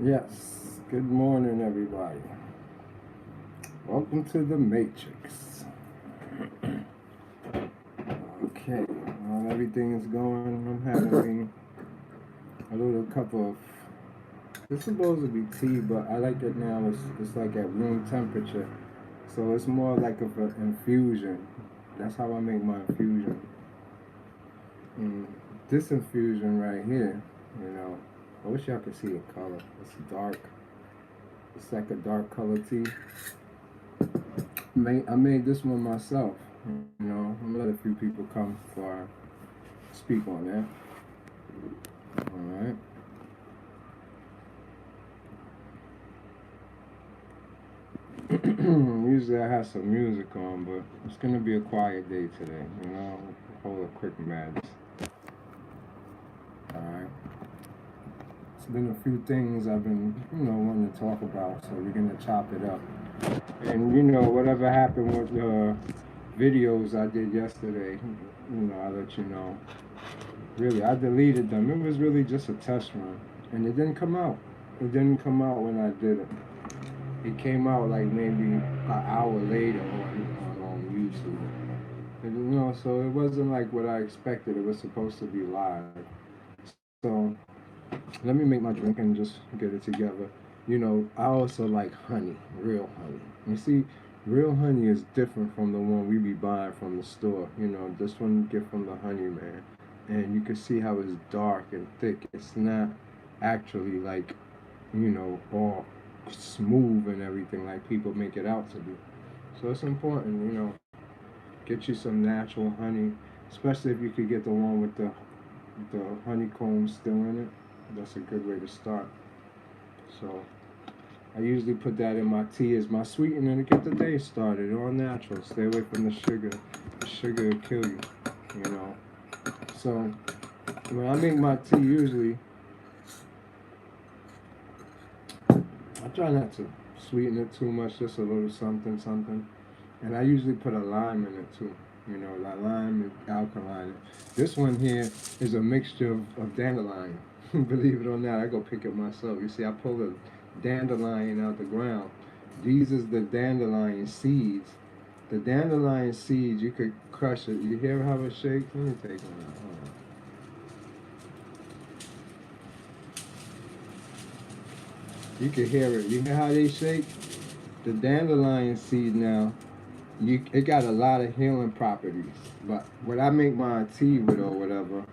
Yes, good morning, everybody. Welcome to the Matrix. Okay, everything is going. I'm having a little cup of. It's supposed to be tea, but I like it now. It's like at room temperature, so it's more like of an infusion. That's how I make my infusion. Mm, this infusion right here, you know, I wish y'all could see the color. It's dark. It's like a dark color tea. I made this one myself. You know, I'm gonna let a few people come before I speak on that. All right. Usually I have some music on, but it's gonna be a quiet day today. You know, hold a quick match. All right. It's been a few things I've been, wanting to talk about, so we're gonna chop it up. And whatever happened with the videos I did yesterday, I'll let you know. Really, I deleted them. It was really just a test run, and it didn't come out. It didn't come out when I did it. It came out like maybe an hour later on YouTube. And, so it wasn't like what I expected. It was supposed to be live. So let me make my drink and just get it together. I also like honey, real honey. You see, real honey is different from the one we be buying from the store. This one you get from the honey man, and you can see how it's dark and thick. It's not actually like all smooth and everything like people make it out to be. So it's important, get you some natural honey, especially if you could get the one with the honeycomb still in it. That's a good way to start. So I usually put that in my tea as my sweetener to get the day started. All natural. Stay away from the sugar. The sugar will kill you, you know. So when I make my tea, usually I try not to sweeten it too much, just a little something, something. And I usually put a lime in it too. That lime is alkaline. This one here is a mixture of dandelion. Believe it or not, I go pick it myself. You see, I pull the dandelion out the ground. These is the dandelion seeds. The dandelion seeds, you could crush it. You hear how it shakes? Let me take one out. Hold on. You can hear it. You hear how they shake? The dandelion seed now, it got a lot of healing properties. But when I make my tea with or whatever,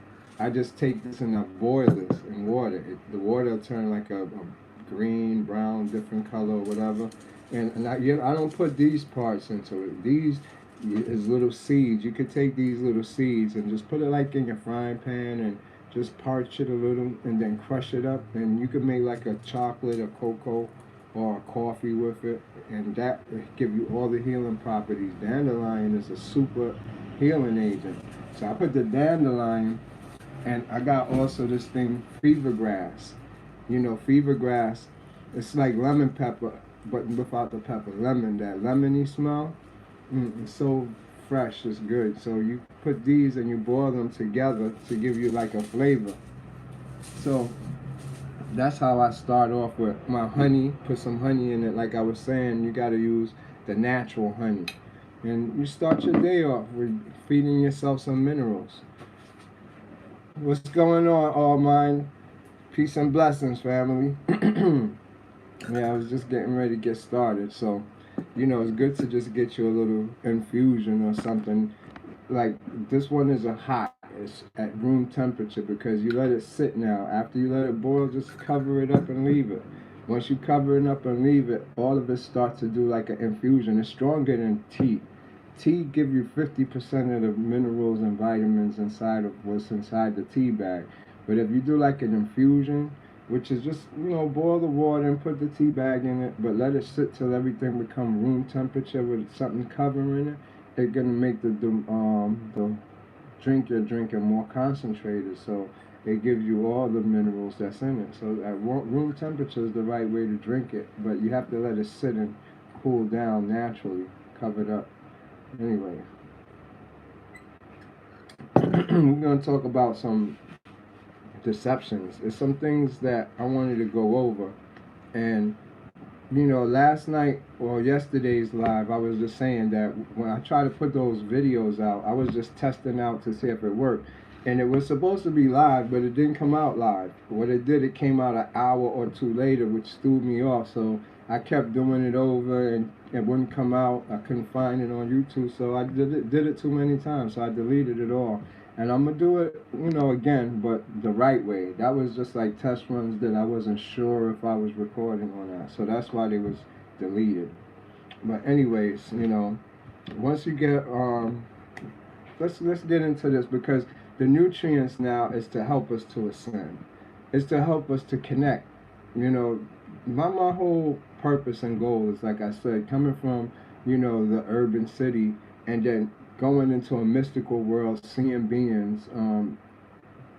I just take this and I boil this in water. The water will turn like a green, brown, different color or whatever. And I don't put these parts into it. These is little seeds. You could take these little seeds and just put it like in your frying pan and just parch it a little and then crush it up. And you could make like a chocolate or cocoa or a coffee with it, and that will give you all the healing properties. Dandelion is a super healing agent. So I put the dandelion, and I got also this thing, fever grass. Fever grass, it's like lemon pepper, but without the pepper. Lemon, that lemony smell, it's so fresh, it's good. So you put these and you boil them together to give you like a flavor. So that's how I start off with my honey. Put some honey in it. Like I was saying, you got to use the natural honey. And you start your day off with feeding yourself some minerals. What's going on, all mine? Peace and blessings, family. Yeah, I was just getting ready to get started. So, it's good to just get you a little infusion or something. Like this one is a hot. It's at room temperature because you let it sit now. After you let it boil, just cover it up and leave it. Once you cover it up and leave it, all of it starts to do like an infusion. It's stronger than tea. Tea give you 50% of the minerals and vitamins inside of what's inside the tea bag. But if you do like an infusion, which is just boil the water and put the tea bag in it, but let it sit till everything become room temperature with something covering it. It's gonna make the drink you're drinking more concentrated. So it gives you all the minerals that's in it. So at room temperature is the right way to drink it, but you have to let it sit and cool down naturally, covered up. Anyway, we're gonna talk about some deceptions. It's some things that I wanted to go over. And you know, last night or yesterday's live, I was just saying that when I try to put those videos out, I was just testing out to see if it worked. And it was supposed to be live, but it didn't come out live. What it did, it came out an hour or two later, which threw me off. So I kept doing it over, and it wouldn't come out. I couldn't find it on YouTube, so I did it too many times. So I deleted it all. And I'm gonna do it, you know, again, but the right way. That was just like test runs that I wasn't sure if I was recording or not. So that's why they was deleted. But anyways, you know, once you get let's get into this, because the nutrients now is to help us to ascend. It's to help us to connect. You know, my whole purpose and goal is, like I said, coming from, you know, the urban city, and then going into a mystical world, seeing beings,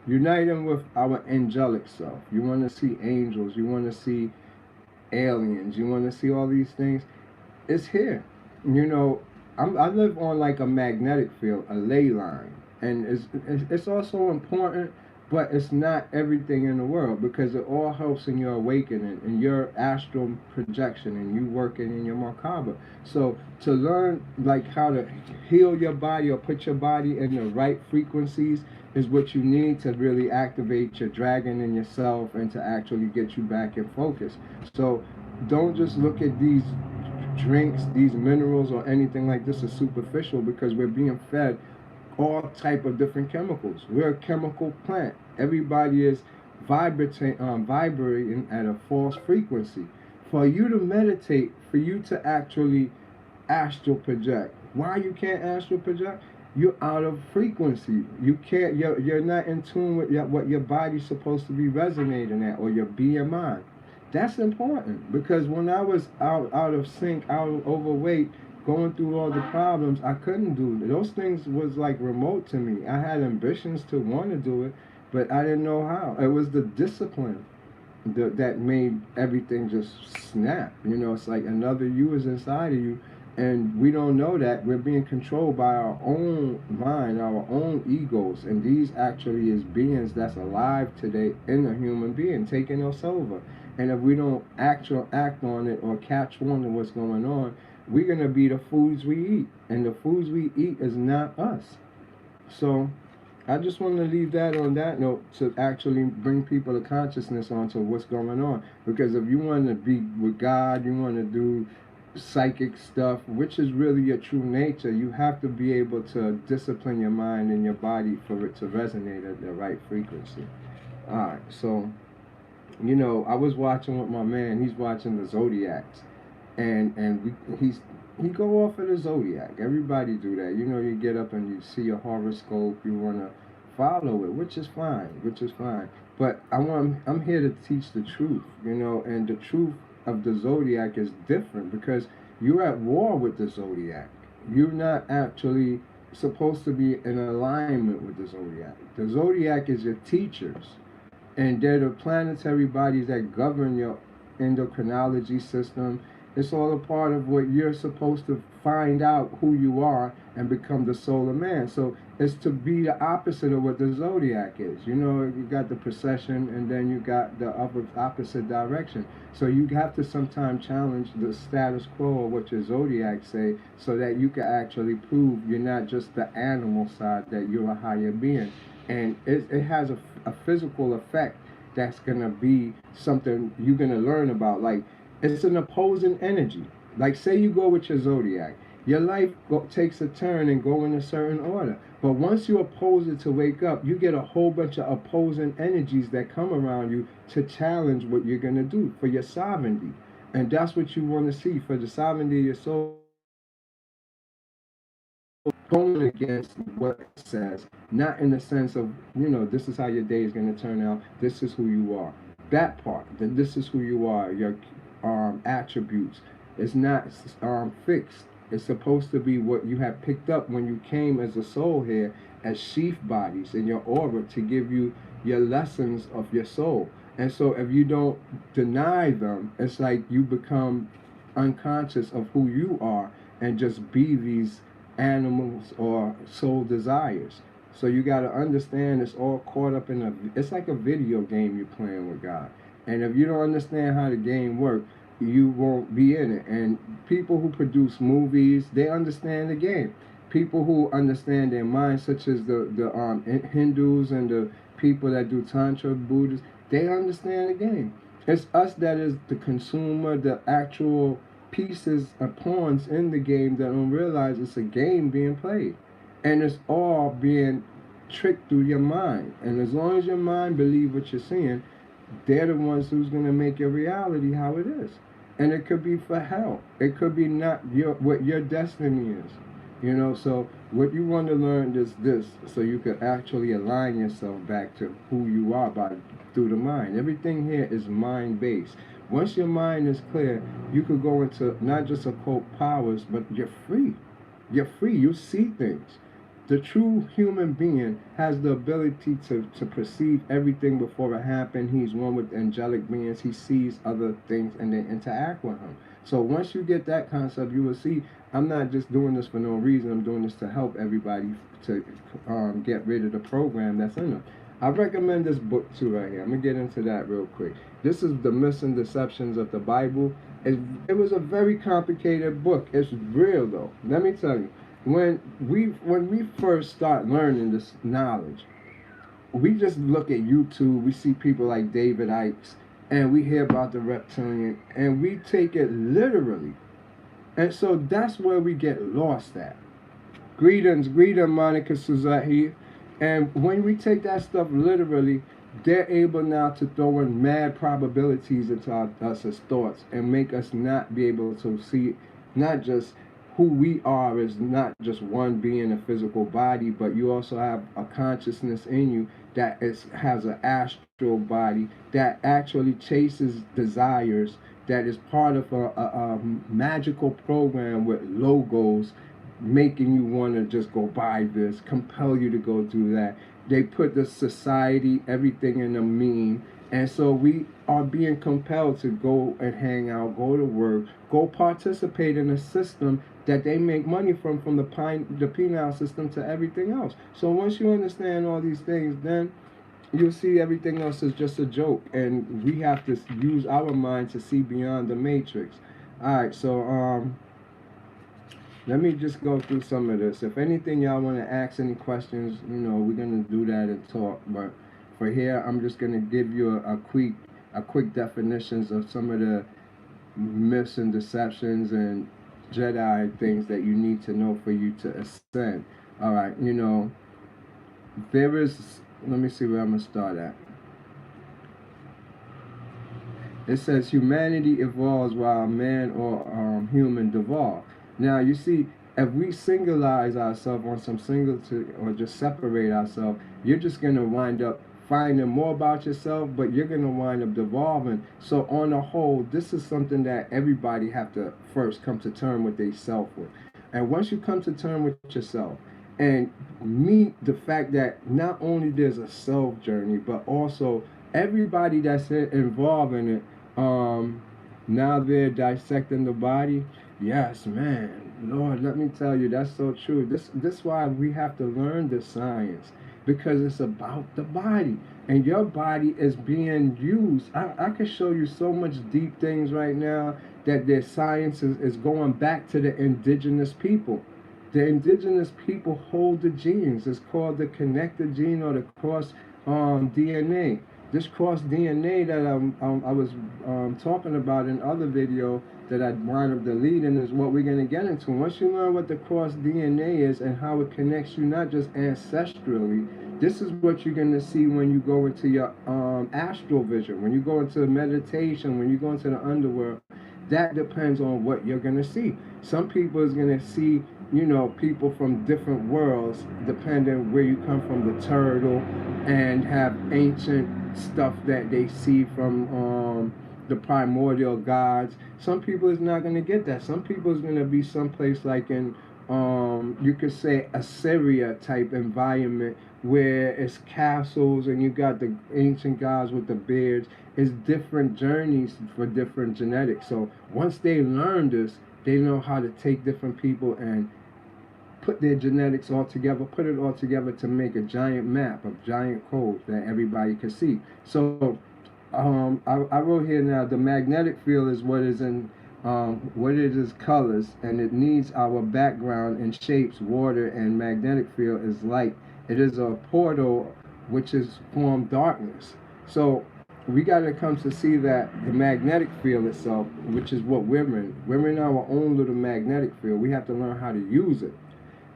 uniting with our angelic self. You want to see angels, you want to see aliens, you want to see all these things. It's here. You know, I live on like a magnetic field, a ley line, and it's also important, but it's not everything in the world, because it all helps in your awakening and your astral projection and you working in your Merkaba. So to learn like how to heal your body or put your body in the right frequencies is what you need to really activate your dragon in yourself and to actually get you back in focus. So don't just look at these drinks, these minerals, or anything like this as superficial, because we're being fed all type of different chemicals. We're a chemical plant. Everybody is vibrating at a false frequency. For you to meditate, for you to actually astral project. Why you can't astral project? You're out of frequency. You can't. You're not in tune with what your body's supposed to be resonating at, or your BMI. That's important, because when I was out of sync, out of overweight, going through all the problems, I couldn't do it. Those things was like remote to me. I had ambitions to want to do it, but I didn't know how. It was the discipline that made everything just snap. You know, it's like another you is inside of you, and we don't know that we're being controlled by our own mind, our own egos, and these actually is beings that's alive today in a human being taking us over. And if we don't act on it or catch on to what's going on, we're gonna be the foods we eat, and the foods we eat is not us. So I just want to leave that on that note, to actually bring people to consciousness onto what's going on. Because if you want to be with God, you want to do psychic stuff, which is really your true nature, you have to be able to discipline your mind and your body for it to resonate at the right frequency. Alright, so, you know, I was watching with my man, he's watching the Zodiacs. He go off of the zodiac. Everybody do that. You know, you get up and you see a horoscope. You wanna follow it, which is fine. Which is fine. But I'm here to teach the truth. You know, and the truth of the zodiac is different, because you're at war with the zodiac. You're not actually supposed to be in alignment with the zodiac. The zodiac is your teachers, and they're the planetary bodies that govern your endocrinology system. It's all a part of what you're supposed to find out who you are and become the soul of man. So it's to be the opposite of what the zodiac is. You know, you got the procession, and then you got the opposite direction. So you have to sometimes challenge the status quo of what your zodiac say, so that you can actually prove you're not just the animal side, that you're a higher being. And it has a physical effect that's going to be something you're going to learn about. Like, it's an opposing energy. Like, say you go with your zodiac, your life takes a turn and go in a certain order. But once you oppose it to wake up, you get a whole bunch of opposing energies that come around you to challenge what you're going to do for your sovereignty. And that's what you want to see, for the sovereignty of your soul, going against what it says, not in the sense of, you know, this is how your day is going to turn out, this is who you are. That part, that this is who you are, your attributes, is not fixed. It's supposed to be what you have picked up when you came as a soul here, as sheath bodies in your aura, to give you your lessons of your soul. And so if you don't deny them, it's like you become unconscious of who you are and just be these animals or soul desires. So you got to understand, it's all caught up in it's like a video game you're playing with God. And if you don't understand how the game works, you won't be in it. And people who produce movies, they understand the game. People who understand their mind, such as the Hindus and the people that do Tantra Buddhists, they understand the game. It's us that is the consumer, the actual pieces or pawns in the game that don't realize it's a game being played. And it's all being tricked through your mind. And as long as your mind believes what you're seeing, they're the ones who's going to make your reality how it is. And it could be for hell. It could be not what your destiny is. You know, so what you want to learn is this, so you can actually align yourself back to who you are by through the mind. Everything here is mind based. Once your mind is clear, you could go into not just occult powers, but you're free. You're free. You see things. The true human being has the ability to perceive everything before it happens. He's one with angelic beings. He sees other things and they interact with him. So once you get that concept, you will see I'm not just doing this for no reason. I'm doing this to help everybody to get rid of the program that's in them. I recommend this book too right here. I'm going to get into that real quick. This is The Myths and Deceptions of the Bible. It was a very complicated book. It's real though. Let me tell you. When we first start learning this knowledge, we just look at YouTube, we see people like David Icke, and we hear about the reptilian, and we take it literally. And so that's where we get lost at. Greetings, Monica Suzette. And when we take that stuff literally, they're able now to throw in mad probabilities into us as thoughts and make us not be able to see not just who we are as not just one being a physical body, but you also have a consciousness in you that has an astral body that actually chases desires, that is part of a magical program with logos making you want to just go buy this, compel you to go do that. They put the society, everything in a meme. And so we are being compelled to go and hang out, go to work, go participate in a system that they make money from the penal system to everything else. So once you understand all these things, then you'll see everything else is just a joke. And we have to use our mind to see beyond the matrix. All right, so let me just go through some of this. If anything, y'all want to ask any questions, we're gonna do that and talk. But for here, I'm just gonna give you a quick definitions of some of the myths and deceptions and Jedi things that you need to know for you to ascend. All right, there is. Let me see where I'm gonna start at. It says humanity evolves while man or human devolve. Now you see, if we singularize ourselves on some single or just separate ourselves, you're just gonna wind up finding more about yourself, but you're gonna wind up devolving. So on the whole, this is something that everybody have to first come to terms with themselves with. And once you come to terms with yourself and meet the fact that not only there's a self journey, but also everybody that's involved in it, now they're dissecting the body. Yes, man. Lord, let me tell you, that's so true. This why we have to learn the science, because it's about the body. And your body is being used. I can show you so much deep things right now that their science is going back to the indigenous people. The indigenous people hold the genes. It's called the connected gene or the cross DNA. This cross DNA that I was talking about in other video that I wound up deleting is what we're going to get into. Once you learn what the cross DNA is and how it connects you not just ancestrally, this is what you're going to see when you go into your astral vision, when you go into meditation, when you go into the underworld. That depends on what you're going to see. Some people is going to see, people from different worlds, depending where you come from, the turtle, and have ancient stuff that they see from the primordial gods. Some people is not going to get that. Some people is going to be someplace like in you could say Assyria type environment where it's castles and you got the ancient gods with the beards. It's different journeys for different genetics. So once they learn this, they know how to take different people and put their genetics all together, put it all together to make a giant map of giant codes that everybody can see. So I wrote here now. The magnetic field is what it is colors, and it needs our background and shapes. Water and magnetic field is light. It is a portal which is formed darkness. So we got to come to see that the magnetic field itself, which is what we're in our own little magnetic field. We have to learn how to use it.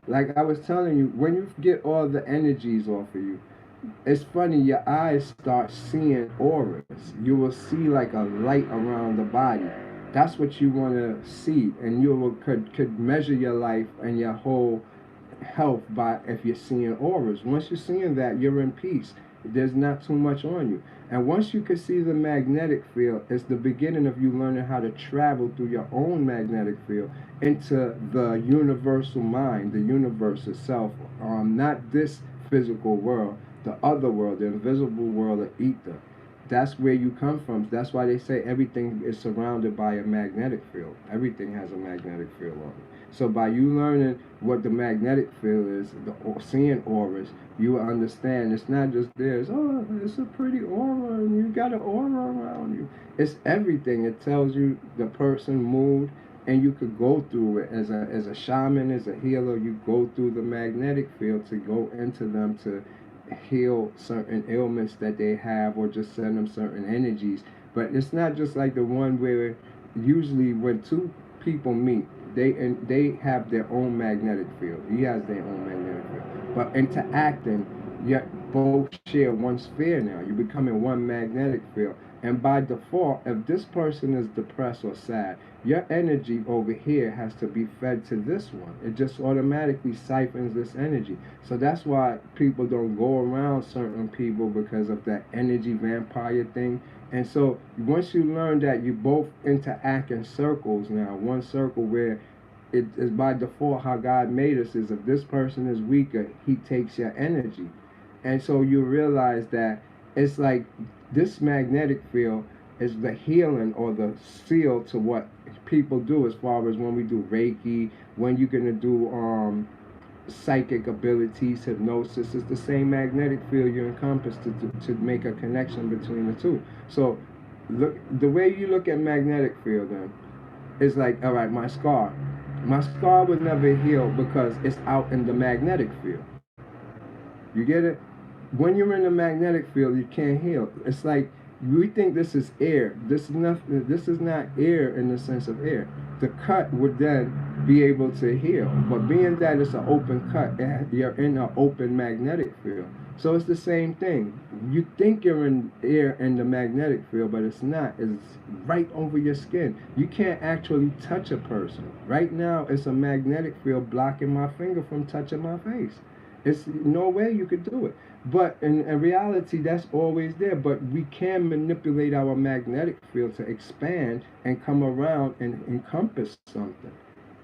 Like I was telling you, when you get all the energies off of you, it's funny, your eyes start seeing auras. You will see like a light around the body. That's what you want to see, and you will could measure your life and your whole health by if you're seeing auras. Once you're seeing that, you're in peace. There's not too much on you. And once you can see the magnetic field, it's the beginning of you learning how to travel through your own magnetic field into the universal mind, the universe itself, not this physical world, the other world, the invisible world of ether. That's where you come from. That's why they say everything is surrounded by a magnetic field. Everything has a magnetic field on it. So by you learning what the magnetic field is, seeing auras, you will understand it's not just there. It's a pretty aura, and you got an aura around you. It's everything. It tells you the person mood, and you could go through it as a shaman, as a healer. You go through the magnetic field to go into them to heal certain ailments that they have, or just send them certain energies. But it's not just like the one where usually when two people meet, they have their own magnetic field. He has their own magnetic field. But interacting, you both share one sphere now. You're becoming one magnetic field. And by default, if this person is depressed or sad, your energy over here has to be fed to this one. It just automatically siphons this energy. So that's why people don't go around certain people, because of that energy vampire thing. And so once you learn that you both interact in circles now, one circle where it is by default how God made us is if this person is weaker, he takes your energy. And so you realize that it's like this magnetic field is the healing or the seal to what people do, as far as when we do Reiki, when you're going to do psychic abilities, hypnosis. It's the same magnetic field you encompass to make a connection between the two. So look, the way you look at magnetic field then is like, all right, my scar would never heal because it's out in the magnetic field. You get it? When you're in the magnetic field, you can't heal. It's like we think this is air. This is not air in the sense of air. The cut would then be able to heal. But being that it's an open cut, you're in an open magnetic field. So it's the same thing. You think you're in air in the magnetic field, but it's not. It's right over your skin. You can't actually touch a person. Right now, it's a magnetic field blocking my finger from touching my face. It's no way you could do it. But in reality, that's always there. But we can manipulate our magnetic field to expand and come around and encompass something.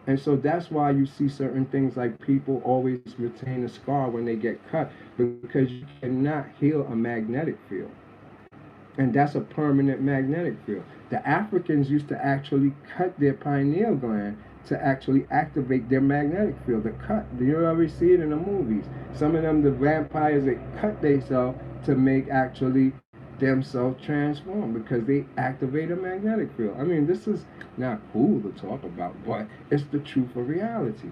And so that's why you see certain things like people always retain a scar when they get cut, because you cannot heal a magnetic field. And that's a permanent magnetic field. The Africans used to actually cut their pineal gland to actually activate their magnetic field. The cut, you always see it in the movies. Some of them, the vampires, they cut themselves to make actually themselves transform because they activate a magnetic field. I mean, this is not cool to talk about, but it's the truth of reality.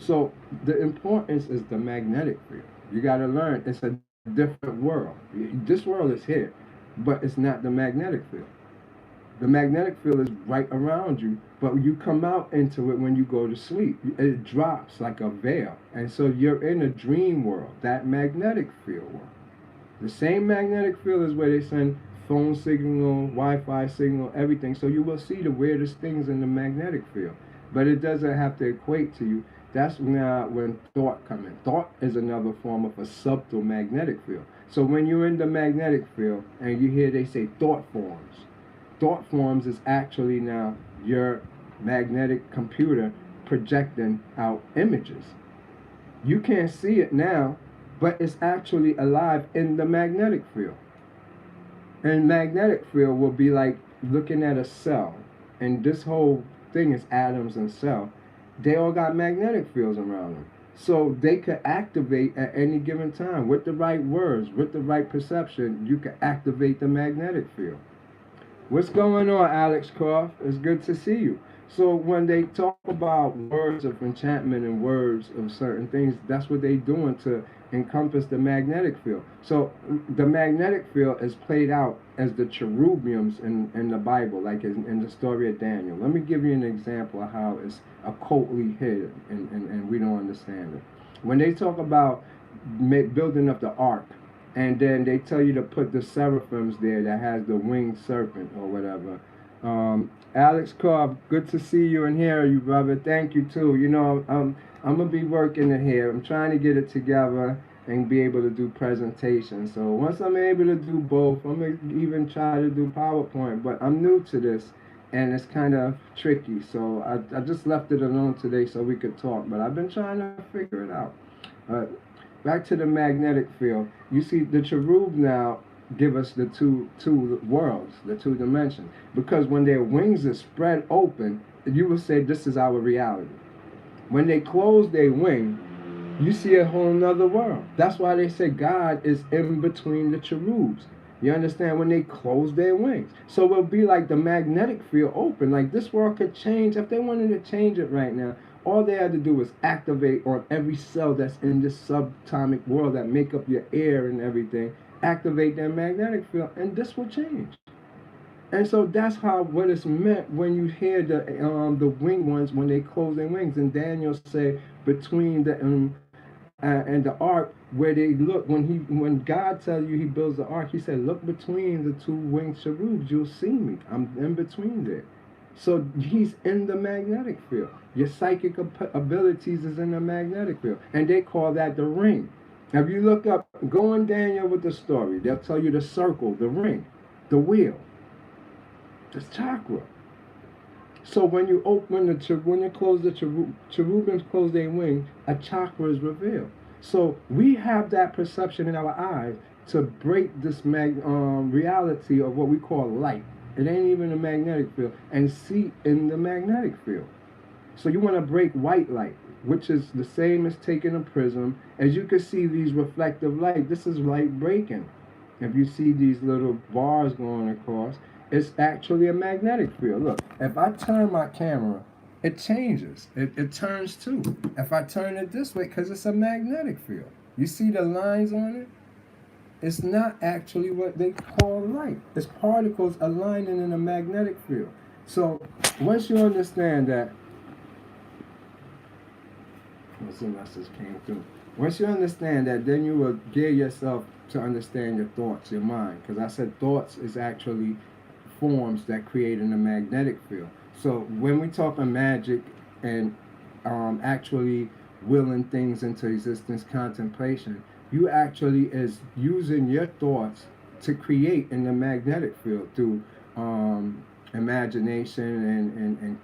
So the importance is the magnetic field. You got to learn it's a different world. This world is here, but it's not the magnetic field. The magnetic field is right around you, but you come out into it when you go to sleep. It drops like a veil. And so you're in a dream world, that magnetic field world. The same magnetic field is where they send phone signal, Wi-Fi signal, everything. So you will see the weirdest things in the magnetic field. But it doesn't have to equate to you. That's now when thought comes in. Thought is another form of a subtle magnetic field. So when you're in the magnetic field and you hear they say thought forms, thought forms is actually now your magnetic computer projecting out images. You can't see it now, but it's actually alive in the magnetic field. And magnetic field will be like looking at a cell. And this whole thing is atoms and cell. They all got magnetic fields around them. So they could activate at any given time with the right words, with the right perception. You can activate the magnetic field. What's going on, Alex Croft? It's good to see you. So when they talk about words of enchantment and words of certain things, that's what they're doing to encompass the magnetic field. So the magnetic field is played out as the cherubims in the Bible, like in the story of Daniel. Let me give you an example of how it's occultly hidden and we don't understand it. When they talk about building up the ark, and then they tell you to put the seraphims there that has the winged serpent or whatever. Alex Cobb, good to see you and hear you, brother. Thank you too. You know, I'm gonna be working it here. I'm trying to get it together and be able to do presentations. So once I'm able to do both, I'm gonna even try to do PowerPoint. But I'm new to this, and it's kind of tricky. So I just left it alone today so we could talk. But I've been trying to figure it out. Back to the magnetic field. You see, the cherub now give us the two worlds, the two dimensions. Because when their wings are spread open, you will say this is our reality. When they close their wing, you see a whole nother world. That's why they say God is in between the cherubs. You understand? When they close their wings. So it'll be like the magnetic field open. Like this world could change. If they wanted to change it right now, all they had to do was activate on every cell that's in this subatomic world that make up your air and everything, activate their magnetic field, and this will change. And so that's how what it's meant when you hear the winged ones when they close their wings. And Daniel say between the and the ark where they look when God tells you he builds the ark, he said look between the two winged cherubs, you'll see me. I'm in between there. So he's in the magnetic field. Your psychic abilities is in the magnetic field. And they call that the ring. If you look up, go in Daniel with the story, they'll tell you the circle, the ring, the wheel, the chakra. So when you open when you close the cherubims close their wing, a chakra is revealed. So we have that perception in our eyes to break this reality of what we call light. It ain't even a magnetic field, and see in the magnetic field. So you want to break white light, which is the same as taking a prism. As you can see these reflective light, this is light breaking. If you see these little bars going across, it's actually a magnetic field. Look, if I turn my camera, it changes. It turns too. If I turn it this way, because it's a magnetic field. You see the lines on it? It's not actually what they call light. It's particles aligning in a magnetic field. So once you understand that, what's the message came through? Once you understand that, then you will gear yourself to understand your thoughts, your mind. Because I said thoughts is actually forms that create in a magnetic field. So when we talk of magic and actually willing things into existence, contemplation, you actually is using your thoughts to create in the magnetic field through imagination and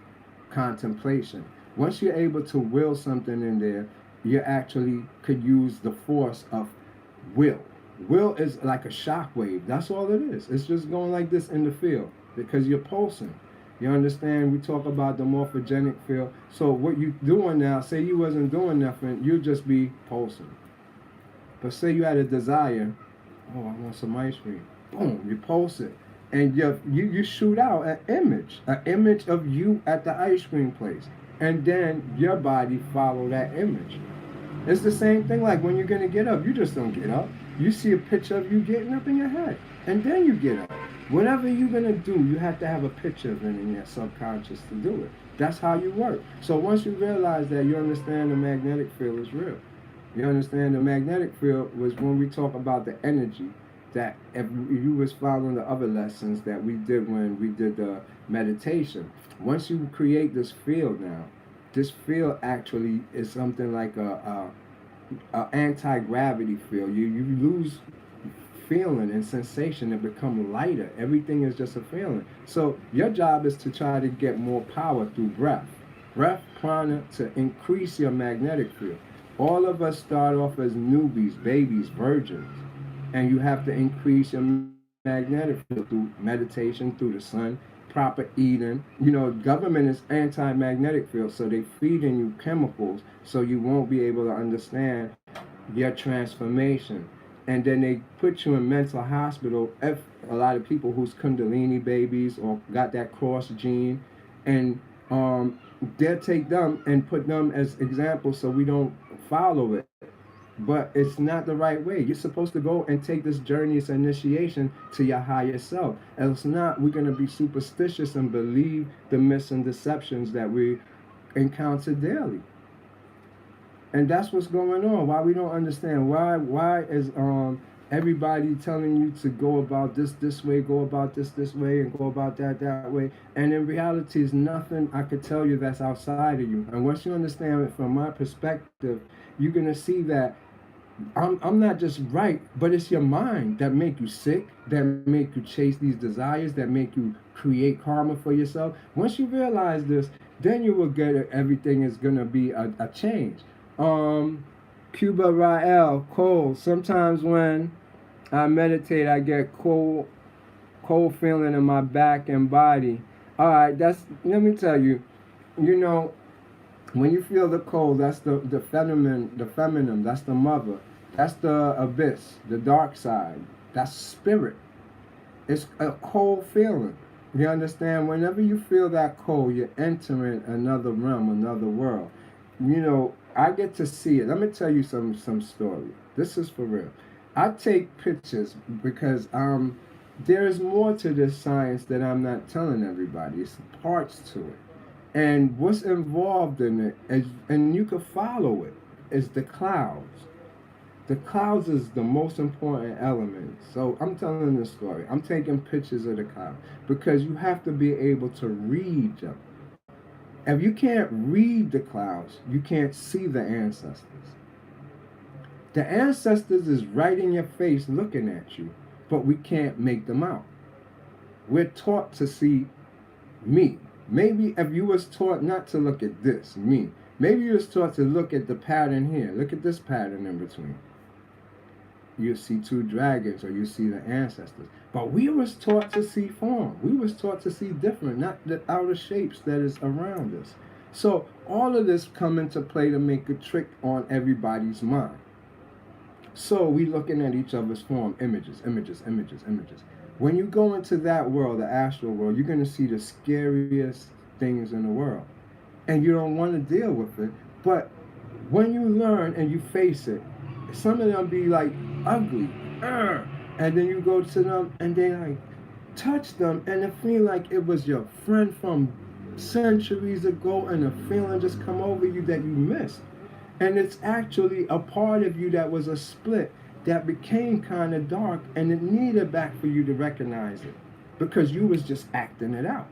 contemplation. Once you're able to will something in there, you actually could use the force of will. Will is like a shock wave. That's all it is. It's just going like this in the field because you're pulsing. You understand? We talk about the morphogenic field. So what you doing now, say you wasn't doing nothing, you'd just be pulsing. But say you had a desire, oh, I want some ice cream. Boom, you pulse it. And you shoot out an image of you at the ice cream place. And then your body follow that image. It's the same thing like when you're going to get up. You just don't get up. You see a picture of you getting up in your head. And then you get up. Whatever you're going to do, you have to have a picture of it in your subconscious to do it. That's how you work. So once you realize that, you understand the magnetic field is real. You understand the magnetic field was when we talk about the energy that if you was following the other lessons that we did when we did the meditation. Once you create this field now, this field actually is something like a anti-gravity field. You lose feeling and sensation and become lighter. Everything is just a feeling. So your job is to try to get more power through breath. Breath, prana, to increase your magnetic field. All of us start off as newbies, babies, virgins. And you have to increase your magnetic field through meditation, through the sun, proper eating. You know, government is anti-magnetic field, so they feeding you chemicals so you won't be able to understand your transformation. And then they put you in mental hospital. If a lot of people who's Kundalini babies or got that cross gene, and they'll take them and put them as examples so we don't follow it. But it's not the right way. You're supposed to go and take this journey, this initiation to your higher self. Else not, we're going to be superstitious and believe the myths and deceptions that we encounter daily. And that's what's going on. Why we don't understand. Why is everybody telling you to go about this way, go about this way, and go about that way. And in reality, is nothing I could tell you that's outside of you. And once you understand it from my perspective, you're going to see that I'm not just right, but it's your mind that make you sick, that make you chase these desires, that make you create karma for yourself. Once you realize this, then you will get it. Everything is going to be a change. Cuba Rael, cold. Sometimes when I meditate, I get cold feeling in my back and body. All right, let me tell you, you know, when you feel the cold, that's the feminine, that's the mother, that's the abyss, the dark side, that's spirit. It's a cold feeling. You understand? Whenever you feel that cold, you're entering another realm, another world. You know, I get to see it. Let me tell you some story. This is for real. I take pictures because there is more to this science that I'm not telling everybody. It's parts to it. And what's involved in it, and you can follow it, is the clouds. The clouds is the most important element. So I'm telling this story. I'm taking pictures of the clouds because you have to be able to read them. If you can't read the clouds, you can't see the ancestors. The ancestors is right in your face looking at you, but we can't make them out. We're taught to see me. Maybe if you was taught not to look at this, me, maybe you was taught to look at the pattern here. Look at this pattern in between. You see two dragons or you see the ancestors. But we was taught to see form. We was taught to see different, not the outer shapes that is around us. So all of this come into play to make a trick on everybody's mind. So we looking at each other's form, images. When you go into that world, the astral world, you're going to see the scariest things in the world. And you don't want to deal with it. But when you learn and you face it, some of them be like ugly. And then you go to them and they like touch them and it feel like it was your friend from centuries ago and a feeling just come over you that you missed. And it's actually a part of you that was a split that became kind of dark, and it needed back for you to recognize it because you was just acting it out.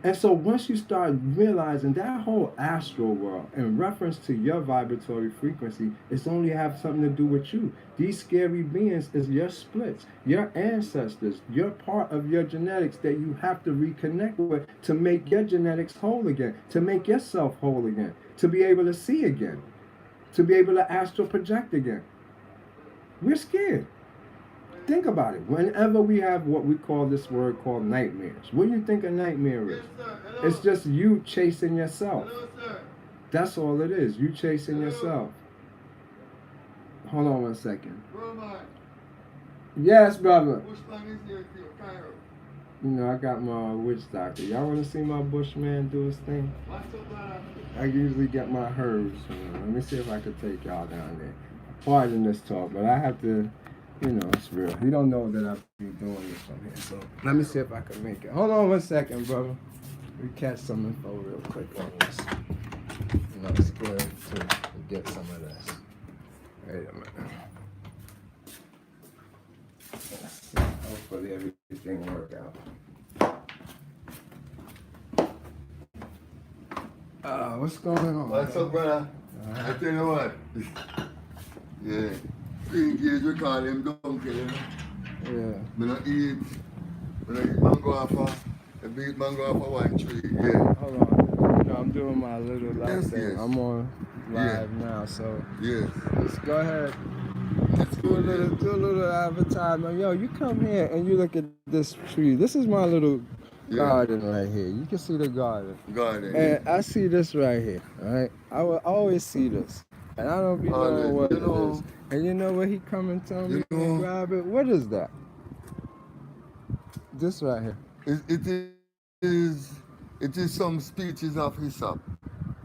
And so once you start realizing that whole astral world in reference to your vibratory frequency, it's only have something to do with you. These scary beings is your splits, your ancestors, your part of your genetics that you have to reconnect with to make your genetics whole again, to make yourself whole again, to be able to see again, to be able to astral project again. We're scared. Think about it. Whenever we have what we call this word called nightmares, what do you think a nightmare is? It's just you chasing yourself. That's all it is. You chasing yourself. Hold on 1 second. Yes, brother. You know, I got my witch doctor. Y'all want to see my bushman do his thing? I usually get my herbs. Let me see if I can take y'all down there. Pardon this talk, but I have to, you know, it's real. He don't know that I'll be doing this from here. So let me see if I can make it. Hold on 1 second, brother. We catch some info real quick on this. You know, it's good to get some of this. Wait a minute. Let's see. Hopefully everything work out. What's going on? What's up, brother? I tell you what. Yeah. 3 years we call him donkey, you know? Yeah. Me not eat mango off a big mango off a 1 tree. Yeah. Hold on. You know, I'm doing my little live thing. Yes. I'm on live now, so Yes. let's go ahead. Let's Do a little advertisement. Yo, you come here and you look at this tree. This is my little Yeah. garden right here. You can see the garden. Garden. And I see this right here, right? I will always see this. And I don't be knowing Always. what You it know, is. And you know what he come and tell me you and know, grab it? What is that? This right here. it is some speeches of hyssop.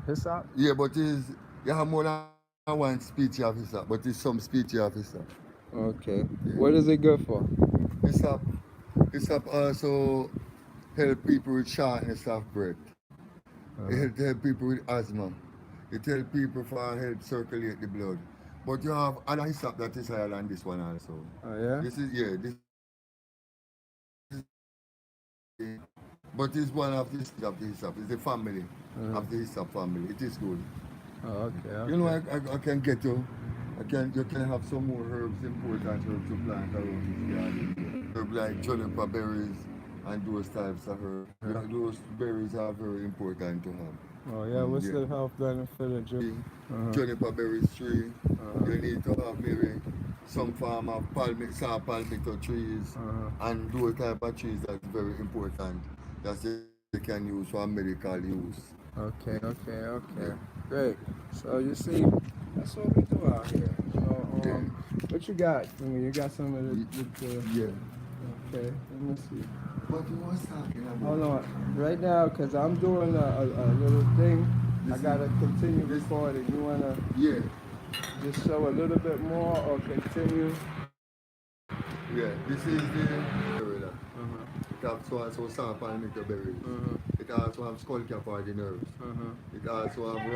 Hyssop? Yeah, but you have more than one speech of hyssop, but it's some speech of hyssop. Okay. Yeah. What is it good for? Hyssop, hyssop also help people with shortness of breath. It Uh-huh. help people with asthma. It help people for help circulate the blood. But you have other hyssop that is higher than this one also. Oh, yeah? This is but it's one of the species of the hyssop. It's the family Uh-huh. of the hyssop family. It is good. Oh, okay, You know, okay. I can get you. You can have some more herbs, important herbs to plant around this garden. Herb like juniper berries and those types of herbs. Uh-huh. Those berries are very important to have. Oh, yeah. What's Yeah. the health benefit of Uh-huh. Juniper berries tree. Uh-huh. You need to have maybe some form of palmetto trees Uh-huh. and those type of trees that's very important that you can use for medical use. Okay, okay, Yeah. okay. Great. So you see, that's what we do out here. So Yeah. what you got for me? You got some of Yeah. okay, let me see. What you was talking about? Hold on. Right now, because I'm doing a little thing, I This- got to continue this- recording. You want to Yeah. just show a little bit more or continue? Yeah. This is the berry. Uh-huh. It also soft palmetto berries. Uh-huh. It also have skullcap for the nerves. Uh-huh. It also have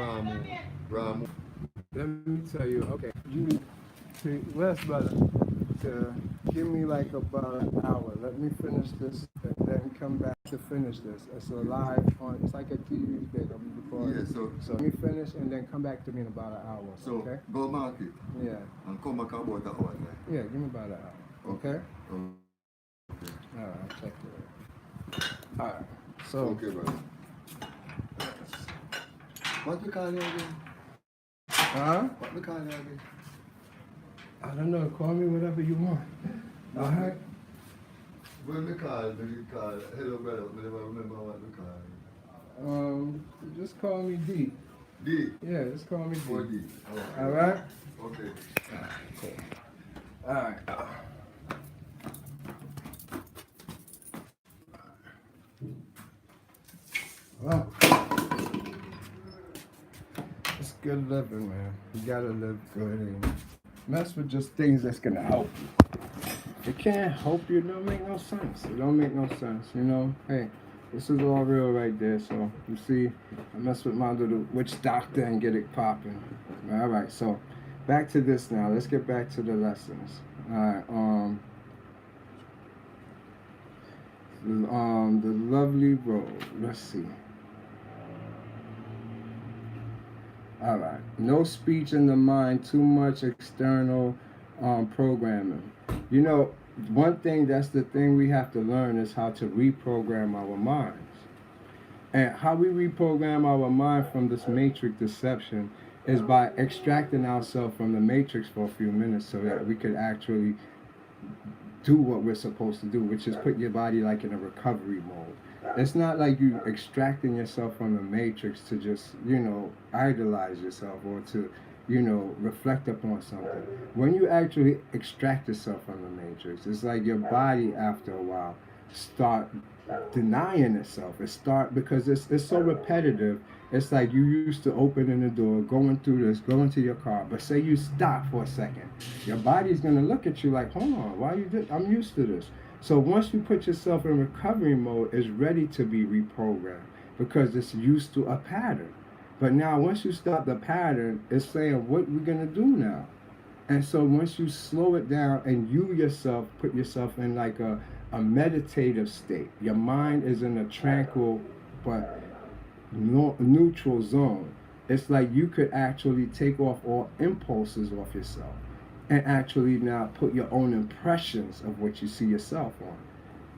ramu. Let me tell you, okay, you need to, Wes, brother, to give me like about an hour. Let me finish this and then come back to finish this. It's a live on, it's like a TV thing. I'm recording. Yeah, so So let me finish and then come back to me in about an hour. so Okay? go market Yeah. and come back about an hour. Yeah, give me about an hour. Okay? Um, All right, I'll check it out. All right. So, okay, brother. What we call you again? huh? What we call you again? I don't know. Call me whatever you want. All right? When we call, hello brother, I never remember what we call. Just call me D. D. Yeah, just call me D. Or D. All right? Okay. Cool. All right. Well, it's good living, man. You gotta live good and mess with just things that's gonna help you. It can't help you, it don't make no sense. It don't make no sense, you know? Hey, this is all real right there, so you see, I mess with my little witch doctor and get it popping. All right, so back to this now. Let's get back to the lessons. All right, the lovely road. Let's see. All right. No speech in the mind, too much external programming. You know, one thing that's the thing we have to learn is how to reprogram our minds. And how we reprogram our mind from this matrix deception is by extracting ourselves from the matrix for a few minutes so that we could actually do what we're supposed to do, which is put your body like in a recovery mode. It's not like you extracting yourself from the matrix to just, idolize yourself or to, reflect upon something. When you actually extract yourself from the matrix, it's like your body after a while start denying itself. Because it's so repetitive. It's like you used to opening the door, going through this, going to your car, but say you stop for a second. Your body's gonna look at you like, hold on, why you did? I'm used to this. So once you put yourself in recovery mode, it's ready to be reprogrammed because it's used to a pattern. But now once you stop the pattern, it's saying, what we're gonna do now? And so once you slow it down and you yourself put yourself in like a meditative state, your mind is in a tranquil but neutral zone. It's like you could actually take off all impulses off yourself and actually now put your own impressions of what you see yourself on.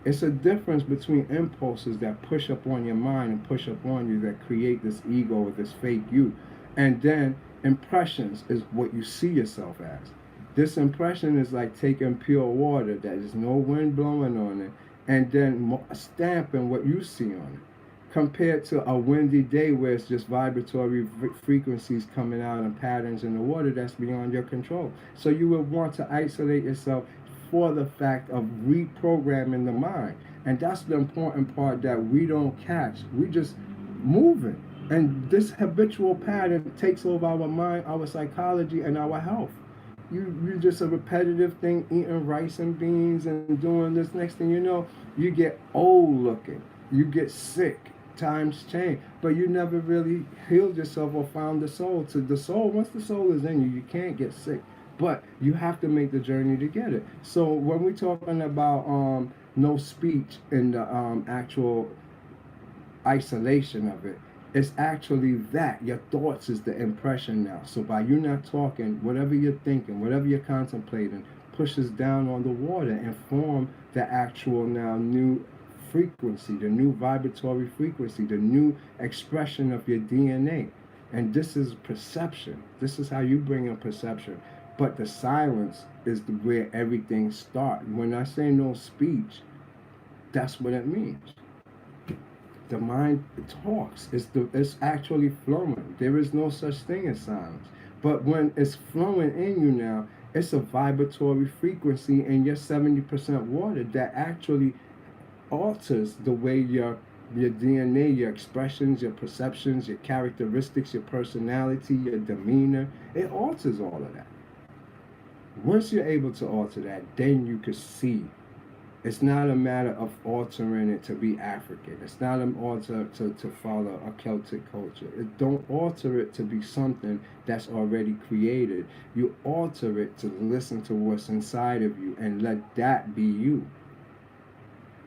It's a difference between impulses that push up on your mind and push up on you that create this ego or this fake you. And then impressions is what you see yourself as. This impression is like taking pure water that there's no wind blowing on it and then stamping what you see on it. Compared to a windy day where it's just vibratory frequencies coming out and patterns in the water that's beyond your control. So you would want to isolate yourself for the fact of reprogramming the mind. And that's the important part that we don't catch. We just moving. And this habitual pattern takes over our mind, our psychology, and our health. You just a repetitive thing, eating rice and beans and doing this. Next thing you know, you get old looking. You get sick. Times change, but you never really healed yourself or found the soul. To the soul, once the soul is in you, you can't get sick, but you have to make the journey to get it. So when we're talking about no speech in the actual isolation of it, it's actually that your thoughts is the impression now. So by you not talking, whatever you're thinking, whatever you're contemplating, pushes down on the water and form the actual now new frequency, the new vibratory frequency, the new expression of your DNA. And this is perception. This is how you bring in perception. But the silence is where everything starts. When I say no speech, that's what it means. The mind talks. It's actually flowing. There is no such thing as silence. But when it's flowing in you now, it's a vibratory frequency in your 70% water that actually alters the way your DNA, your expressions, your perceptions, your characteristics, your personality, your demeanor, it alters all of that. Once you're able to alter that, then you can see. It's not a matter of altering it to be African. It's not an alter to follow a Celtic culture. Don't alter it to be something that's already created. You alter it to listen to what's inside of you and let that be you.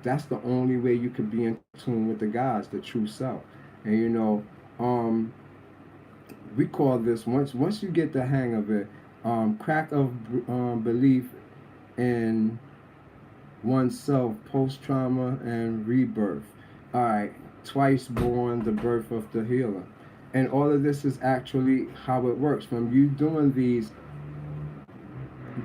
That's the only way you can be in tune with the gods, the true self. And we call this, once you get the hang of it, crack of belief in oneself, post-trauma and rebirth. All right, twice born, the birth of the healer. And all of this is actually how it works. From you doing these,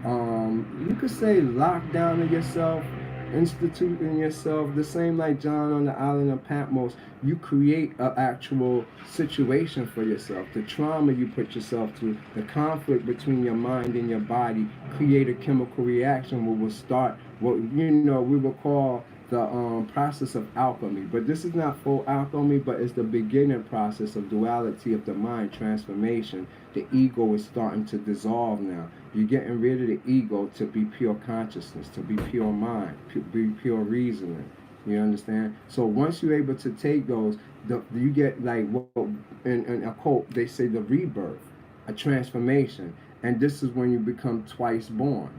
you could say lockdown of yourself, instituting yourself, the same like John on the island of Patmos. You create an actual situation for yourself. The trauma you put yourself through, the conflict between your mind and your body, create a chemical reaction which will start what we will call the process of alchemy. But this is not full alchemy, but it's the beginning process of duality of the mind, transformation. The ego is starting to dissolve now. You're getting rid of the ego to be pure consciousness, to be pure mind, to be pure reasoning. You understand? So once you're able to take those, you get like what in occult they say the rebirth, a transformation, and this is when you become twice born.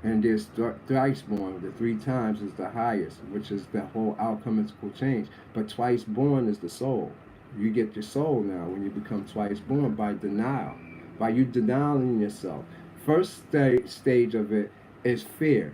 And there's thrice born. The 3 times is the highest, which is the whole alchemical change. But twice born is the soul. You get your soul now when you become twice born by denial, by you denying yourself. First stage of it is fear.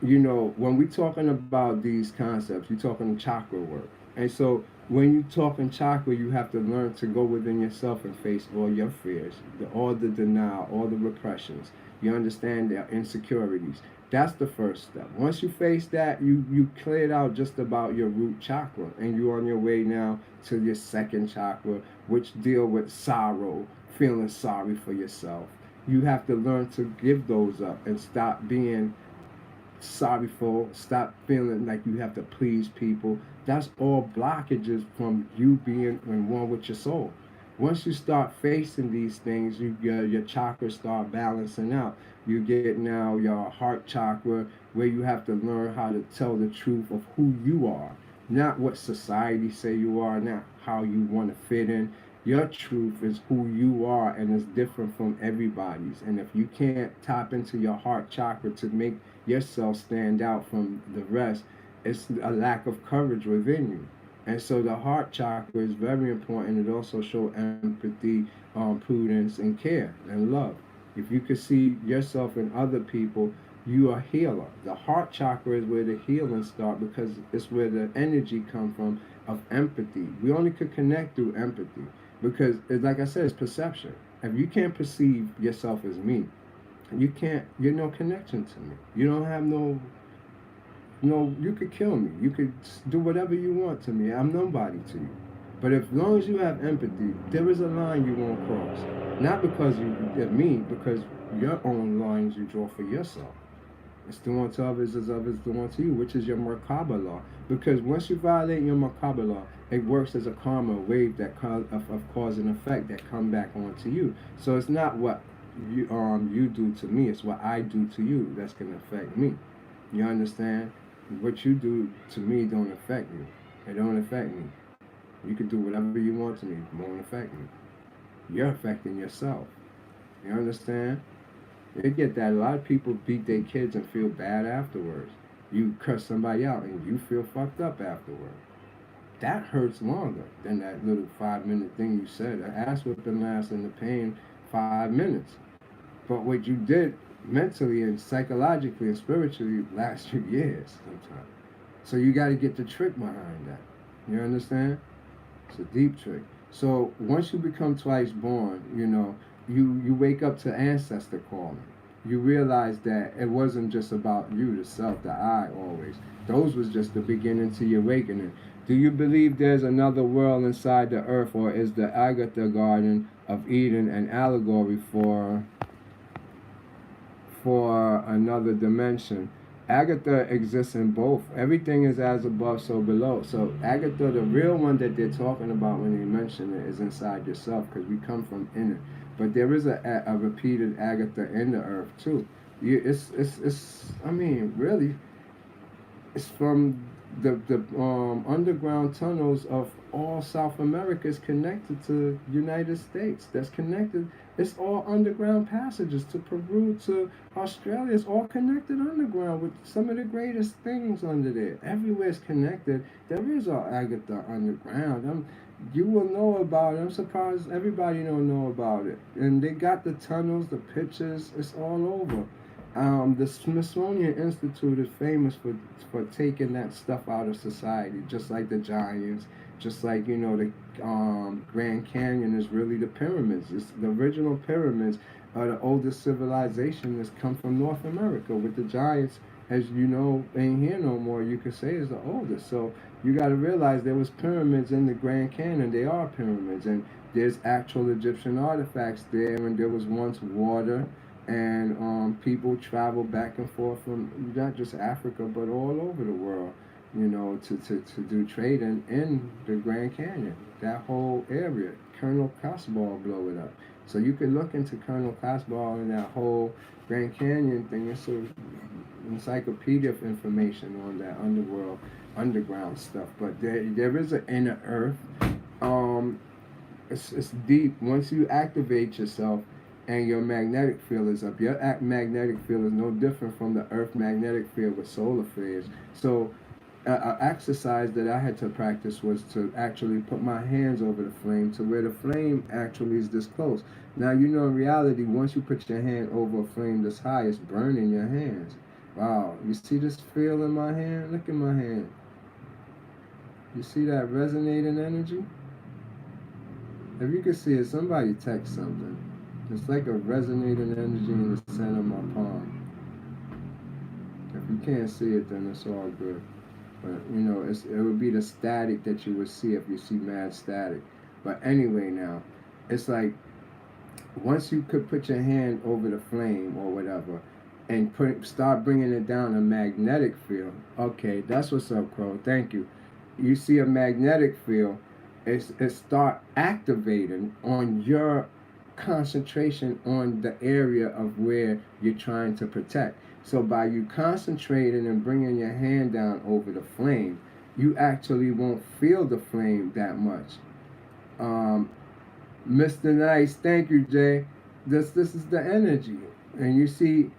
When we're talking about these concepts, you're talking chakra work. And so when you talk in chakra, you have to learn to go within yourself and face all your fears, all the denial, all the repressions. You understand their insecurities. That's the first step. Once you face that, you cleared out just about your root chakra, and you're on your way now to your second chakra, which deal with sorrow, feeling sorry for yourself. You have to learn to give those up and stop being sorrowful, stop feeling like you have to please people. That's all blockages from you being in one with your soul. Once you start facing these things, your chakras start balancing out. You get now your heart chakra, where you have to learn how to tell the truth of who you are, not what society say you are, not how you want to fit in. Your truth is who you are, and it's different from everybody's. And if you can't tap into your heart chakra to make yourself stand out from the rest, it's a lack of courage within you. And so the heart chakra is very important. It also shows empathy, prudence, and care, and love. If you can see yourself in other people, you are a healer. The heart chakra is where the healing starts, because it's where the energy comes from of empathy. We only could connect through empathy, because, like I said, it's perception. If you can't perceive yourself as me, you're no connection to me. You don't have no You know, you could kill me. You could do whatever you want to me. I'm nobody to you. But as long as you have empathy, there is a line you won't cross. Not because you of me, because your own lines you draw for yourself. It's do unto others as others do unto you, which is your Merkaba law. Because once you violate your Merkaba law, it works as a karma wave of cause and effect that come back onto you. So it's not what you do to me, it's what I do to you that's gonna affect me. You understand? What you do to me don't affect me. It don't affect me. You can do whatever you want to me, it won't affect me. You're affecting yourself. You understand? You get that a lot of people beat their kids and feel bad afterwards. You curse somebody out and you feel fucked up afterwards. That hurts longer than that little 5 minute thing you said. An ass whipping lasts in the pain 5 minutes. But what you did mentally and psychologically and spiritually lasts you years sometimes. So you got to get the trick behind that. You understand? It's a deep trick. So once you become twice born, you wake up to ancestor calling. You realize that it wasn't just about you, the self, the I always. Those was just the beginning to your awakening. Do you believe there's another world inside the earth, or is the Agatha Garden of Eden an allegory for another dimension? Agatha exists in both. Everything is as above, so below. So Agatha, the real one that they're talking about when they mention it, is inside yourself, because we come from inner. But there is a repeated Agatha in the earth too. I mean, really, it's from the underground tunnels of all South America is connected to United States. That's connected. It's all underground passages to Peru, to Australia. It's all connected underground with some of the greatest things under there. Everywhere is connected. There is all Agatha underground. You will know about it. I'm surprised everybody don't know about it. And they got the tunnels, the pictures. It's all over. The Smithsonian Institute is famous for taking that stuff out of society, just like the giants, just like the Grand Canyon is really the pyramids. It's the original pyramids are the oldest civilization that's come from North America. With the giants, as you know, ain't here no more. You could say is the oldest. So you got to realize there was pyramids in the Grand Canyon. They are pyramids, and there's actual Egyptian artifacts there, and there was once water. And people travel back and forth from not just Africa but all over the world, to do trading in the Grand Canyon. That whole area, Colonel Cosball blew it up. So you could look into Colonel Cosball and that whole Grand Canyon thing. It's an encyclopedia of information on that underground stuff. But there is an inner earth. It's deep. Once you activate yourself, and your magnetic field is up. Your magnetic field is no different from the Earth magnetic field with solar flares. So an exercise that I had to practice was to actually put my hands over the flame to where the flame actually is this close. Now, in reality, once you put your hand over a flame this high, it's burning your hands. Wow, you see this feel in my hand? Look at my hand. You see that resonating energy? If you can see it, somebody text something. It's like a resonating energy in the center of my palm. If you can't see it, then it's all good. But, it would be the static that you would see if you see mad static. But anyway now, it's like, once you could put your hand over the flame or whatever, and start bringing it down a magnetic field. Okay, that's what's up, Crow. Thank you. You see a magnetic field, it start activating on your concentration on the area of where you're trying to protect. So by you concentrating and bringing your hand down over the flame, you actually won't feel the flame that much. Mr. Nice, thank you, Jay. This is the energy. And you see,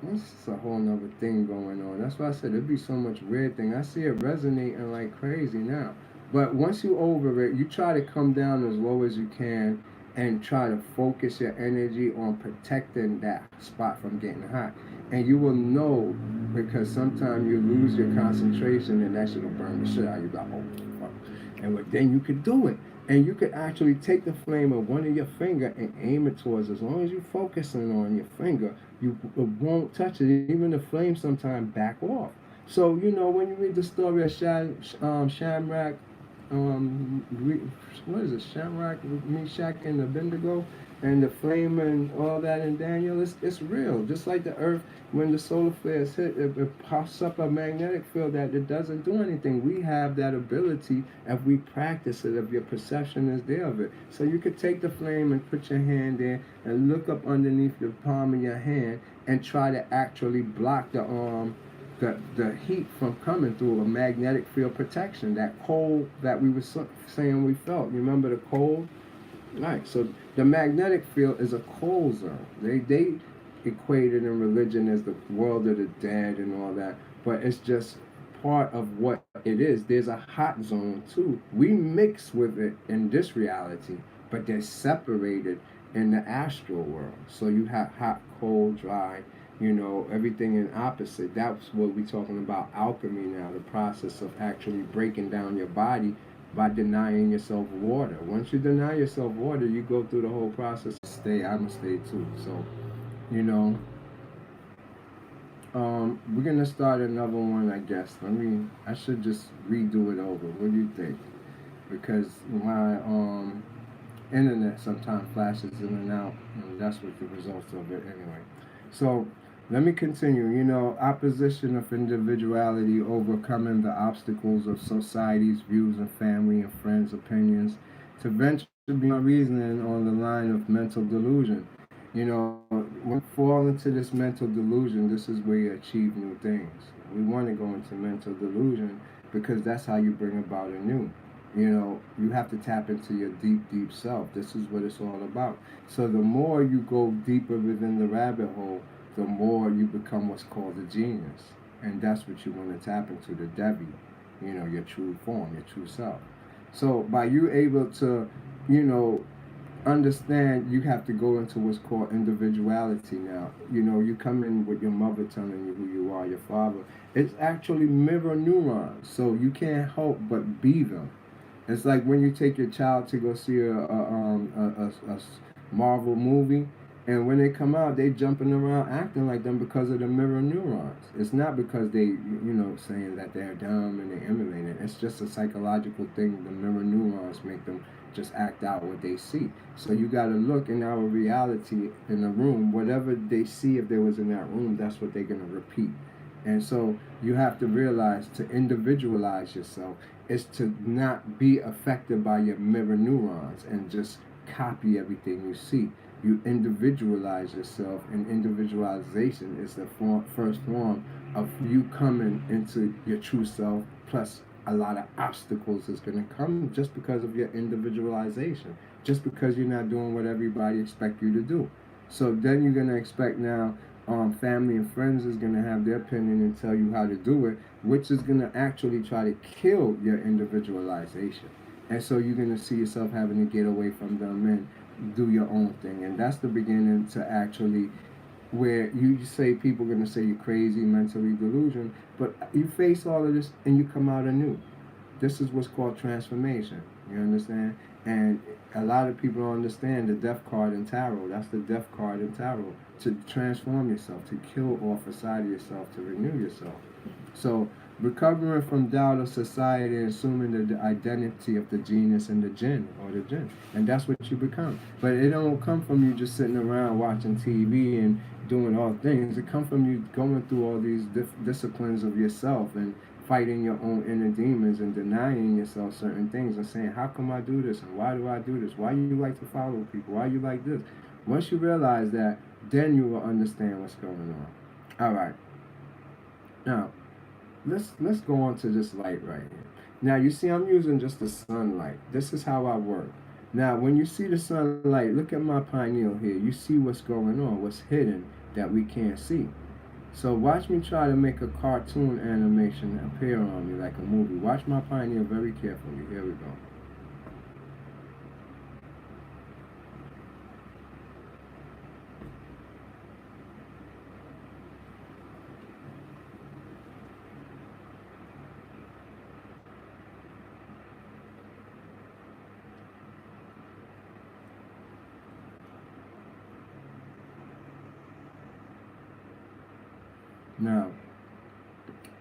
this is a whole nother thing going on. That's why I said there'd be so much weird thing. I see it resonating like crazy now. But once you over it, you try to come down as low as you can and try to focus your energy on protecting that spot from getting hot. And you will know, because sometimes you lose your concentration and that shit will burn the shit out of you. Like, oh, fuck. And then you could do it. And you could actually take the flame of one of your finger and aim it towards. As long as you're focusing on your finger, it won't touch it. Even the flame sometimes back off. So when you read the story of Shamrock, what is it, Shamrock, Meshach, and Abednego, and the flame and all that in Daniel, it's real. Just like the earth, when the solar flares hit, it pops up a magnetic field that it doesn't do anything. We have that ability if we practice it, if your perception is there of it. So you could take the flame and put your hand there and look up underneath the palm of your hand and try to actually block the heat from coming through a magnetic field protection. That cold that we were saying we felt. Remember the cold? Right. So the magnetic field is a cold zone. They equate it in religion as the world of the dead and all that, but it's just part of what it is. There's a hot zone too. We mix with it in this reality, but they're separated in the astral world. So you have hot, cold, dry, everything in opposite. That's what we're talking about alchemy now, the process of actually breaking down your body by denying yourself water. Once you deny yourself water, you go through the whole process. I'm gonna stay too. So, you know, we're gonna start another one, I guess. I should just redo it over. What do you think? Because my internet sometimes flashes in and out, and that's what the results of it anyway. So let me continue. Opposition of individuality, overcoming the obstacles of society's views and family and friends' opinions, to venture beyond reasoning on the line of mental delusion. When we fall into this mental delusion, this is where you achieve new things. We want to go into mental delusion because that's how you bring about a new. You have to tap into your deep, deep self. This is what it's all about. So the more you go deeper within the rabbit hole, the more you become what's called a genius. And that's what you want to tap into, the Devi, your true form, your true self. So by you able to, you know, understand, you have to go into what's called individuality now. You come in with your mother telling you who you are, your father. It's actually mirror neurons. So you can't help but be them. It's like when you take your child to go see a Marvel movie, and when they come out, they jumping around acting like them because of the mirror neurons. It's not because they, saying that they're dumb and they're emulating. It's just a psychological thing. The mirror neurons make them just act out what they see. So you got to look in our reality in the room. Whatever they see, if they was in that room, that's what they're gonna repeat. And so you have to realize, to individualize yourself is to not be affected by your mirror neurons and just copy everything you see. You individualize yourself, and individualization is the first form of you coming into your true self. Plus, a lot of obstacles is going to come just because of your individualization, just because you're not doing what everybody expect you to do. So then you're going to expect now family and friends is going to have their opinion and tell you how to do it, which is going to actually try to kill your individualization. And so you're going to see yourself having to get away from them and do your own thing. And that's the beginning to actually where you say people are going to say you're crazy, mentally delusion, but you face all of this and you come out anew. This is what's called transformation. You understand? And a lot of people don't understand the death card in tarot. That's the death card in tarot. To transform yourself, to kill off a side of yourself, to renew yourself. So recovering from doubt of society and assuming the identity of the genius and the jinn or the jinn. And that's what you become. But it don't come from you just sitting around watching TV and doing all things. It comes from you going through all these disciplines of yourself and fighting your own inner demons and denying yourself certain things and saying, how come I do this? And why do I do this? Why you like to follow people? Why you like this? Once you realize that, then you will understand what's going on. All right. Now, let's go on to this light right here. Now, you see I'm using just the sunlight. This is how I work. Now, when you see the sunlight, look at my pineal here. You see what's going on, what's hidden that we can't see. So watch me try to make a cartoon animation appear on me like a movie. Watch my pineal very carefully. Here we go. Now,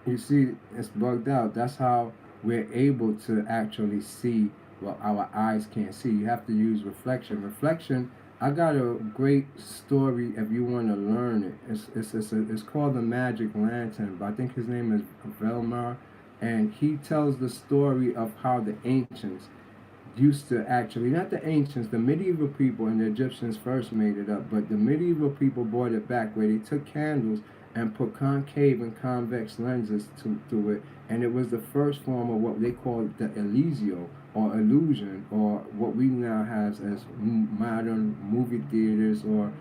You see, it's bugged out. That's how we're able to actually see what our eyes can't see. You have to use reflection. Reflection. I got a great story if you want to learn it. It's called the Magic Lantern, but I think his name is Velmar, and he tells the story of how the ancients used to actually, not the ancients, the medieval people and the Egyptians first made it up, but the medieval people brought it back where they took candles and put concave and convex lenses to it, and it was the first form of what they call the Elisio or illusion, or what we now have as modern movie theaters or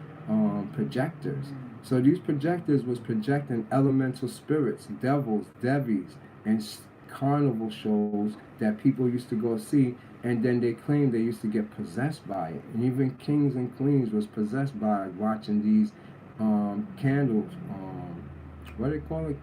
projectors. So these projectors was projecting elemental spirits, devils, devis, and carnival shows that people used to go see, and then they claimed they used to get possessed by it. And even kings and queens was possessed by watching these candles, what do they call it?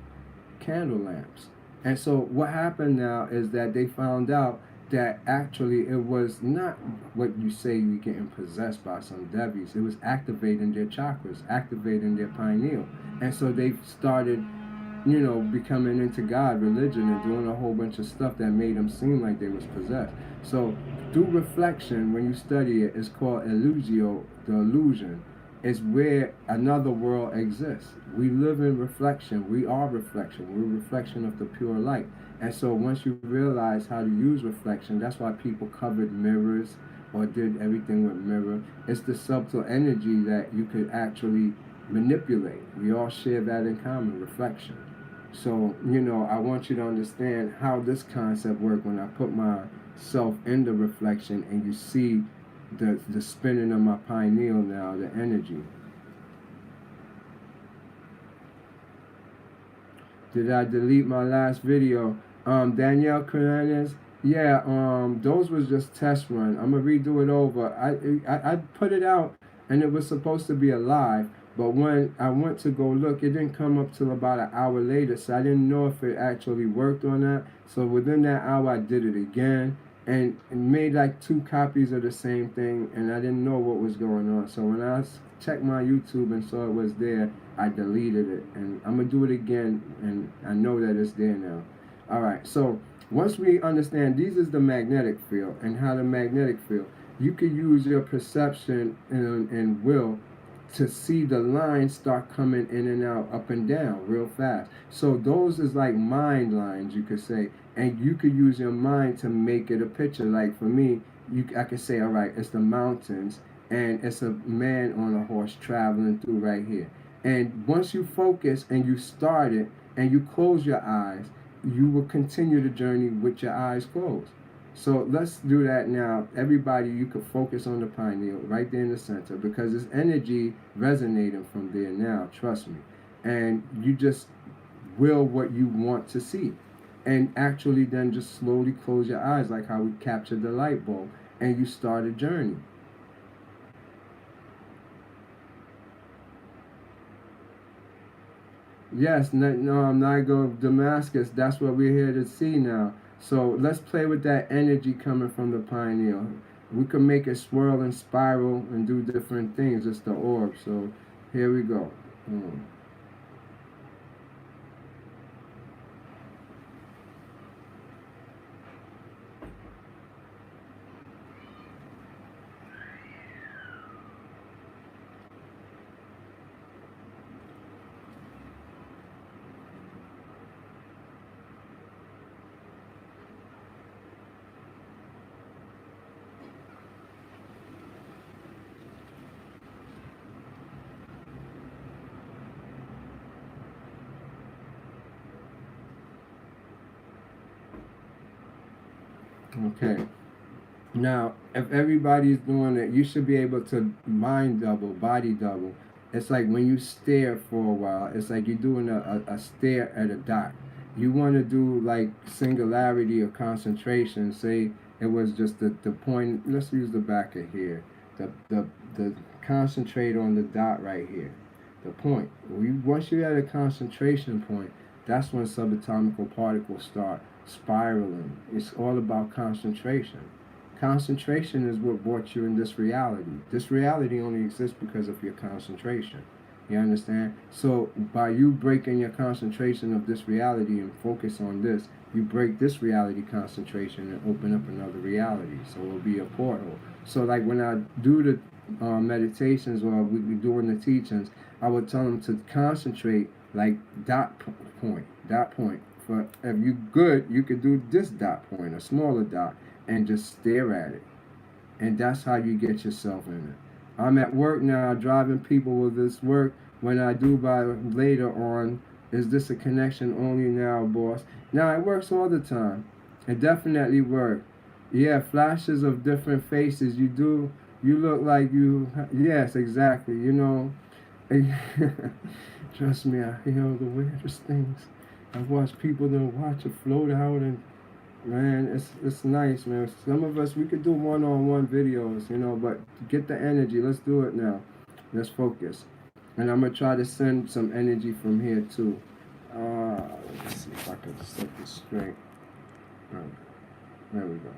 Candle lamps. And so what happened now is that they found out that actually it was not what you say you're getting possessed by some devis. It was activating their chakras, activating their pineal. And so they started, becoming into God, religion, and doing a whole bunch of stuff that made them seem like they was possessed. So through reflection, when you study it, it's called illusio, the illusion. Is where another world exists. We live in reflection. We are reflection. We're a reflection of the pure light. And so once you realize how to use reflection, that's why people covered mirrors or did everything with mirror. It's the subtle energy that you could actually manipulate. We all share that in common, reflection. So, I want you to understand how this concept works when I put myself in the reflection and you see the spinning of my pineal now, the energy. Did I delete my last video? Danielle Coranes, yeah, those was just test run. I'm gonna redo it over. I put it out and it was supposed to be a live, but when I went to go look, it didn't come up till about an hour later, so I didn't know if it actually worked or not. So within that hour, I did it again and made like 2 copies of the same thing, and I didn't know what was going on. So when I checked my YouTube and saw it was there, I deleted it, and I'm gonna do it again, and I know that it's there now. All right, so once we understand these is the magnetic field and how the magnetic field, you can use your perception and will to see the lines start coming in and out, up and down real fast. So those is like mind lines, you could say, and you could use your mind to make it a picture. Like for me, I could say, all right, it's the mountains and it's a man on a horse traveling through right here. And once you focus and you start it and you close your eyes, you will continue the journey with your eyes closed. So let's do that now. Everybody, you could focus on the pineal right there in the center, because there's energy resonating from there now, trust me. And you just will what you want to see. And actually then just slowly close your eyes like how we captured the light bulb, and you start a journey. Yes, Nigo Damascus, that's what we're here to see now. So let's play with that energy coming from the pineal. We can make it swirl and spiral and do different things. It's the orb. So here we go. Okay. Now, if everybody's doing it, you should be able to mind double, body double. It's like when you stare for a while, it's like you're doing a stare at a dot. You want to do like singularity or concentration. Say it was just the point. Let's use the back of here. The concentrate on the dot right here. The point. Once you're at a concentration point, that's when subatomic particles start spiraling. It's all about concentration. Concentration is what brought you in this reality. This reality only exists because of your concentration. You understand? So by you breaking your concentration of this reality and focus on this, you break this reality concentration and open up another reality. So it'll be a portal. So like when I do the meditations or we be doing the teachings, I would tell them to concentrate like dot point. For if you good, you could do this dot point, a smaller dot, and just stare at it, and that's how you get yourself in it. I'm at work now, driving people with this work. When I do by later on, is this a connection only now, boss? Now it works all the time. It definitely works. Yeah, flashes of different faces. You do. You look like you. Yes, exactly. You know. Trust me, I hear the weirdest things. I've watched people that watch it float out and man, it's nice, man. Some of us we could do one-on-one videos, you know, but get the energy. Let's do it now. Let's focus. And I'm gonna try to send some energy from here too. Let's see if I can set this straight. Right, there we go.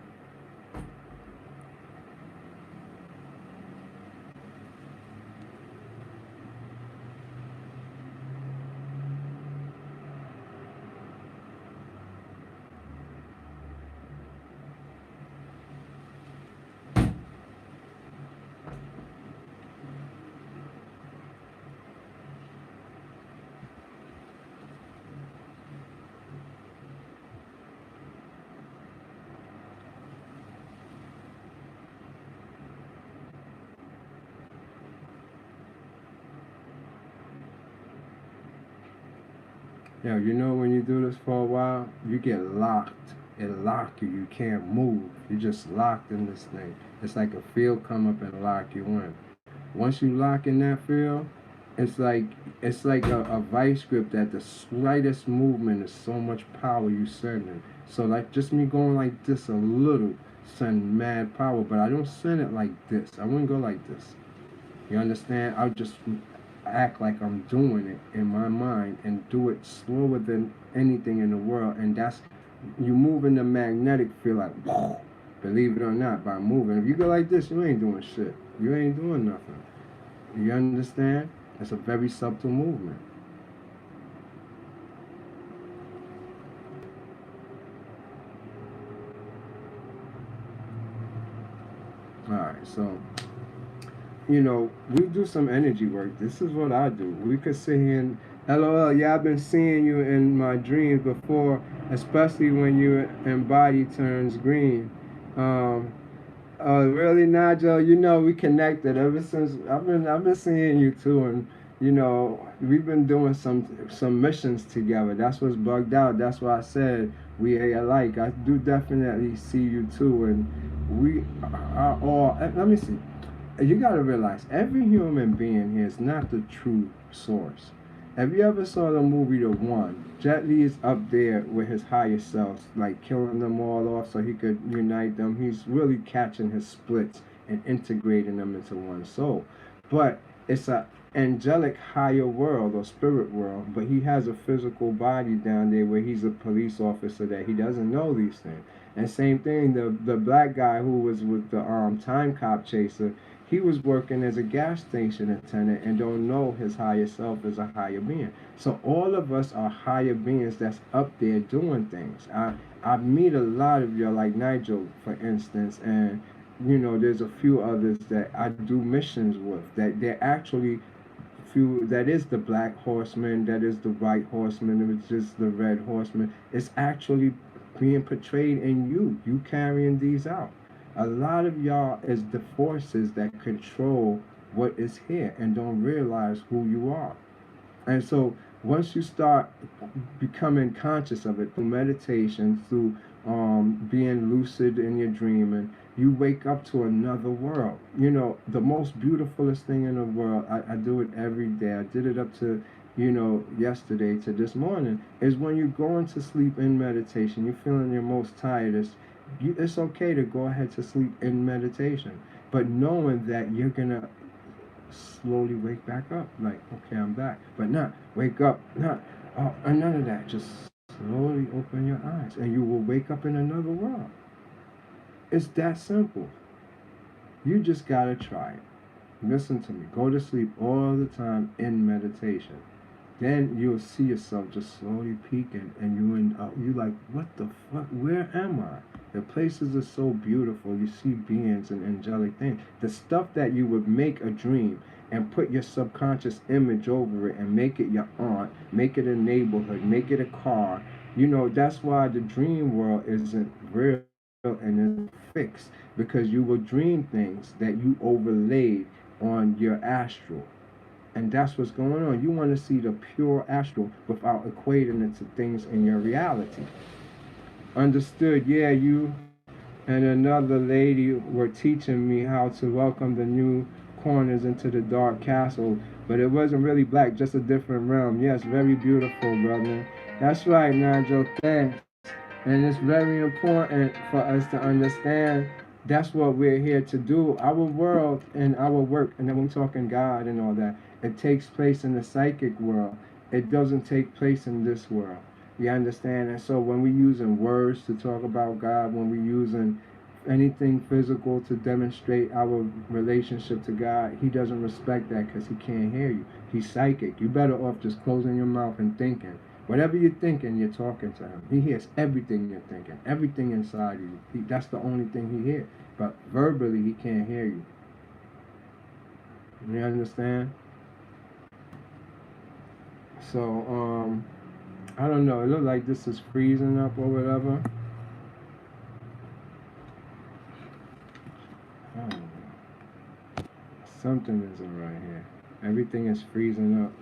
Yeah, you know when you do this for a while, you get locked. It lock you. You can't move. You're just locked in this thing. It's like a field come up and lock you in. Once you lock in that field, it's like a vice grip that the slightest movement is so much power you sending. So like just me going like this a little send mad power, but I don't send it like this. I wouldn't go like this. You understand? I would just act like I'm doing it in my mind and do it slower than anything in the world. And that's you move in the magnetic field like believe it or not by moving. If you go like this, you ain't doing shit. You ain't doing nothing. You understand? It's a very subtle movement. Alright, so you know, we do some energy work. This is what I do. We could sit here and LOL, yeah, I've been seeing you in my dreams before, especially when your body turns green. Um, really, Nigel? You know, we connected ever since I've been seeing you too, and you know, we've been doing some missions together. That's what's bugged out. That's why I said we are alike. I do definitely see you too, and we are all. Let me see. You got to realize every human being here is not the true source. Have you ever saw the movie The One? Jet Li is up there with his higher selves, like killing them all off so he could unite them. He's really catching his splits and integrating them into one soul. But it's a angelic higher world or spirit world, but he has a physical body down there where he's a police officer that he doesn't know these things. And same thing, the black guy who was with the time cop chaser, he was working as a gas station attendant and don't know his higher self is a higher being. So all of us are higher beings that's up there doing things. I meet a lot of you like Nigel, for instance, and you know there's a few others that I do missions with that they're actually few that is the black horseman, that is the white horseman, it's just the red horseman. It's actually being portrayed in you carrying these out. A lot of y'all is the forces that control what is here and don't realize who you are. And so once you start becoming conscious of it through meditation, through being lucid in your dreaming, you wake up to another world. You know, the most beautifulest thing in the world, I do it every day. I did it up to, you know, yesterday to this morning, is when you're going to sleep in meditation, you're feeling your most tiredest, it's okay to go ahead to sleep in meditation. But knowing that you're going to slowly wake back up. Like, okay, I'm back. But not wake up, not none of that. Just slowly open your eyes and you will wake up in another world. It's that simple. You just gotta try it. Listen to me. Go to sleep all the time in meditation. Then you'll see yourself just slowly peeking, and you like, what the fuck? Where am I? The places are so beautiful. You see beings and angelic things. The stuff that you would make a dream and put your subconscious image over it and make it your aunt, make it a neighborhood, make it a car. That's why the dream world isn't real and it's fixed, because you will dream things that you overlaid on your astral. And that's what's going on. You want to see the pure astral without equating it to things in your reality. Understood? Yeah, you and another lady were teaching me how to welcome the new corners into the dark castle, but it wasn't really black, just a different realm. Yes, very beautiful, brother. That's right, Nigel. Thanks. And it's very important for us to understand that's what we're here to do. Our world and our work, and then we're talking God and all that, it takes place in the psychic world. It doesn't take place in this world. You understand? And so when we're using words to talk about God, when we're using anything physical to demonstrate our relationship to God, he doesn't respect that because he can't hear you. He's psychic. You better off just closing your mouth and thinking. Whatever you're thinking, you're talking to him. He hears everything you're thinking, everything inside you. That's the only thing he hears. But verbally, he can't hear you. You understand? So, I don't know. It looks like this is freezing up or whatever. I don't know. Something isn't right here. Everything is freezing up.